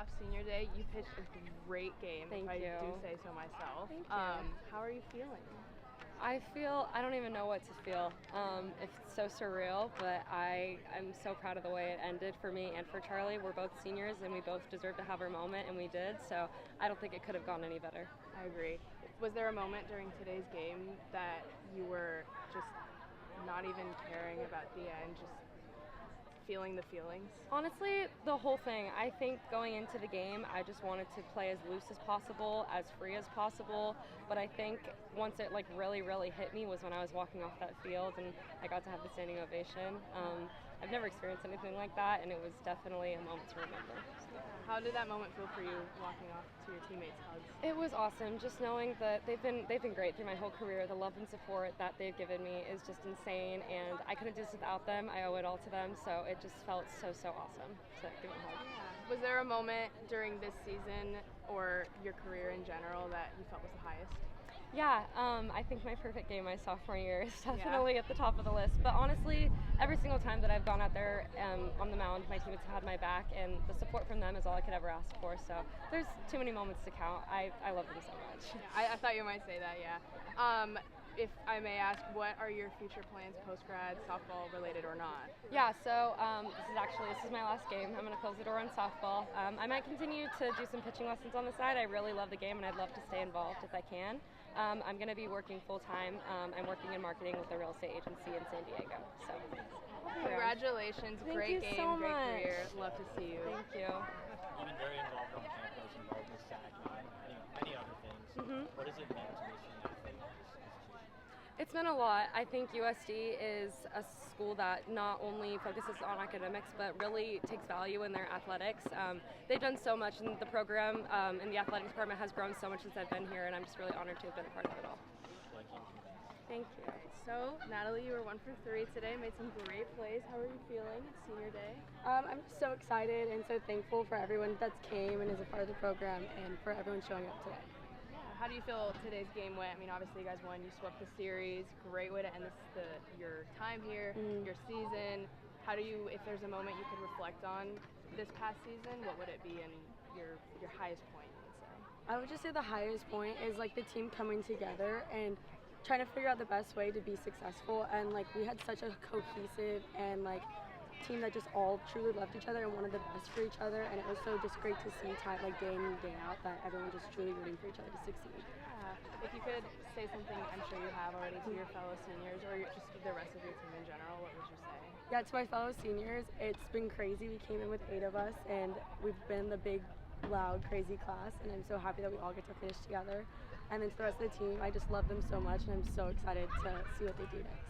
half, senior day, you pitched a great game, Thank if you. I do say so myself. Thank you. How are you feeling? I don't even know what to feel. It's so surreal, but I'm so proud of the way it ended for me and for Charlie. We're both seniors and we both deserve to have our moment, and we did, so I don't think it could have gone any better. I agree. Was there a moment during today's game that you were just not even caring about the end, just feeling the feelings? Honestly, the whole thing. I think going into the game, I just wanted to play as loose as possible, as free as possible. But I think once it really hit me was when I was walking off that field and I got to have the standing ovation. I've never experienced anything like that, and it was definitely a moment to remember. How did that moment feel for you, walking off to your teammates' hugs? It was awesome, just knowing that they've been great through my whole career. The love and support that they've given me is just insane, and I couldn't do this without them. I owe it all to them, so it just felt so awesome to give them a hug. Yeah. Was there a moment during this season or your career in general that you felt was the highest? Yeah, I think my perfect game my sophomore year is definitely at the top of the list. But honestly, every single time that I've gone out there on the mound, my teammates have had my back, and the support from them is all I could ever ask for. So there's too many moments to count. I love them so much. I thought you might say that, yeah. If I may ask, what are your future plans, post-grad, softball related or not? Yeah, so this is my last game. I'm going to close the door on softball. I might continue to do some pitching lessons on the side. I really love the game, and I'd love to stay involved if I can. I'm going to be working full-time. I'm working in marketing with a real estate agency in San Diego. So, congratulations. Great game, so great much. career. Love to see you. Thank you. You've been very involved on campus, involved with SAC, many other things. Mm-hmm. What does it mean to be a senior athlete at this institution? It's meant a lot. I think USD is a school that not only focuses on academics, but really takes value in their athletics. They've done so much in the program, and the athletics department has grown so much since I've been here, and I'm just really honored to have been a part of it all. Thank you. So, Natalie, you were 1 for 3 today, made some great plays. How are you feeling? It's senior day. I'm just so excited and so thankful for everyone that's came and is a part of the program, and for everyone showing up today. How do you feel today's game went? I mean, obviously you guys won. You swept the series. Great way to end your time here, your season. How do you, if there's a moment you could reflect on this past season, what would it be, and your highest point, you would say? I would just say the highest point is the team coming together and trying to figure out the best way to be successful. And we had such a cohesive and team that just all truly loved each other and wanted the best for each other, and it was so just great to see day in and day out that everyone just truly rooting for each other to succeed. Yeah. If you could say something, I'm sure you have already, to your fellow seniors or just the rest of your team in general, what would you say? Yeah, to my fellow seniors, it's been crazy. We came in with 8 of us, and we've been the big, loud, crazy class, and I'm so happy that we all get to finish together. And then to the rest of the team, I just love them so much, and I'm so excited to see what they do next.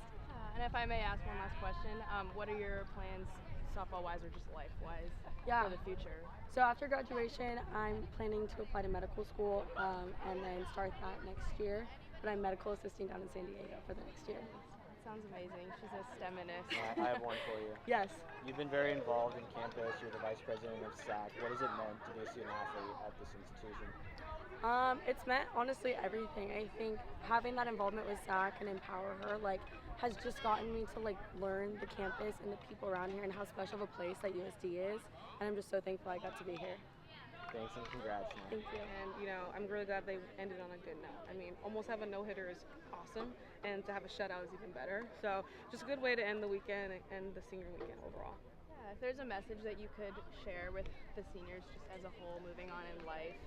And if I may ask one last question, what are your plans softball-wise or just life-wise for the future? So after graduation, I'm planning to apply to medical school and then start that next year. But I'm medical assisting down in San Diego for the next year. That sounds amazing. She's a STEMinist. I have one for you. Yes. You've been very involved in campus. You're the vice president of SAC. What has it meant to be a student athlete at this institution? It's meant, honestly, everything. I think having that involvement with SAC and Empower Her, has just gotten me to, learn the campus and the people around here and how special of a place that USD is. And I'm just so thankful I got to be here. Thanks and congrats. Man. Thank you. And, I'm really glad they ended on a good note. I mean, almost have a no-hitter is awesome, and to have a shutout is even better. So just a good way to end the weekend and the senior weekend overall. Yeah, if there's a message that you could share with the seniors just as a whole moving on in life,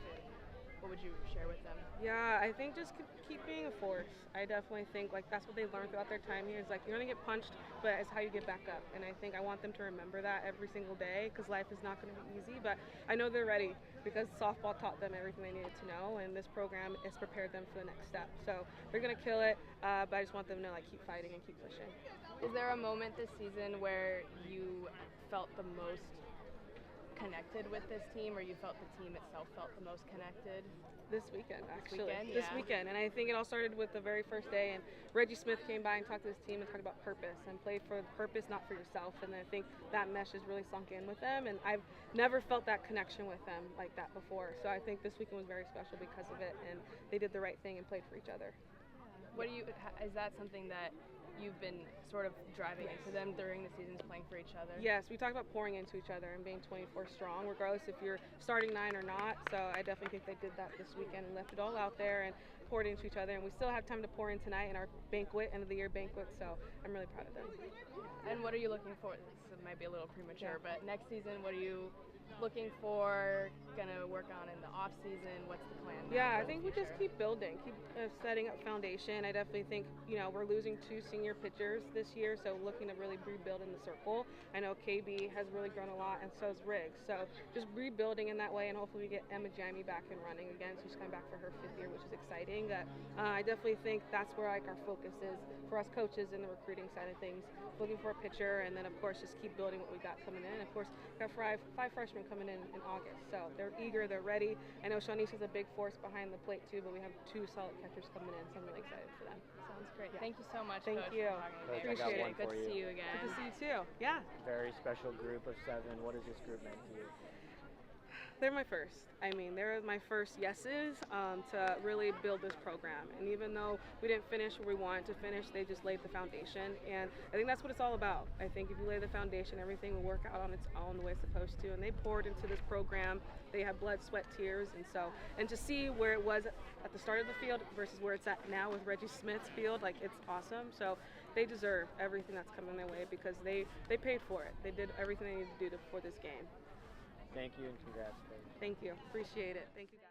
what would you share with them? Yeah, I think just keep being a force. I definitely think that's what they learned throughout their time here is you're going to get punched, but it's how you get back up. And I think I want them to remember that every single day because life is not going to be easy. But I know they're ready because softball taught them everything they needed to know, and this program has prepared them for the next step. So they're going to kill it, but I just want them to keep fighting and keep pushing. Is there a moment this season where you felt the most connected with this team, or you felt the team itself felt the most connected? This weekend, actually. This weekend. And I think it all started with the very first day, and Reggie Smith came by and talked to his team and talked about purpose and play for purpose, not for yourself. And I think that mesh has really sunk in with them, and I've never felt that connection with them like that before. So I think this weekend was very special because of it, and they did the right thing and played for each other. What is that something that you've been sort of driving into them during the seasons, playing for each other. Yes, we talk about pouring into each other and being 24 strong, regardless if you're starting 9 or not. So I definitely think they did that this weekend and left it all out there and poured into each other. And we still have time to pour in tonight in our banquet, end of the year banquet. So I'm really proud of them. And what are you looking for? This might be a little premature, but next season, what are you looking for, gonna work on in the off season? What's the plan now Yeah, for I the think we just future? keep building, keep setting up foundation. I definitely think, we're losing 2 senior pitchers this year, so looking to really rebuild in the circle. I know KB has really grown a lot, and so has Riggs. So just rebuilding in that way, and hopefully we get Emma Jamie back and running again. She's coming back for her 5th year, which is exciting. I definitely think that's where our focus is for us coaches in the recruiting side of things, looking for a pitcher, and then of course just keep building what we got coming in. Of course, we got 5 freshmen coming in August, so they're eager, they're ready. I know Shawnisha's a big force behind the plate too, but we have 2 solid catchers coming in, so I'm really excited for them. Sounds great. Thank you so much, Thank Coach, you. for talking to me. Coach, I got Appreciate one it. Good for to you. see you again. Good to see you too. Yeah. Very special group of 7. What has this group meant to you? They're my first. I mean, they're my first yeses to really build this program. And even though we didn't finish where we wanted to finish, they just laid the foundation. And I think that's what it's all about. I think if you lay the foundation, everything will work out on its own the way it's supposed to. And they poured into this program. They had blood, sweat, tears. And to see where it was at the start of the field versus where it's at now with Reggie Smith's field, it's awesome. So they deserve everything that's coming their way because they paid for it. They did everything they needed to do for this game. Thank you and congrats, Coach. Thank you. Appreciate it. Thank you, guys.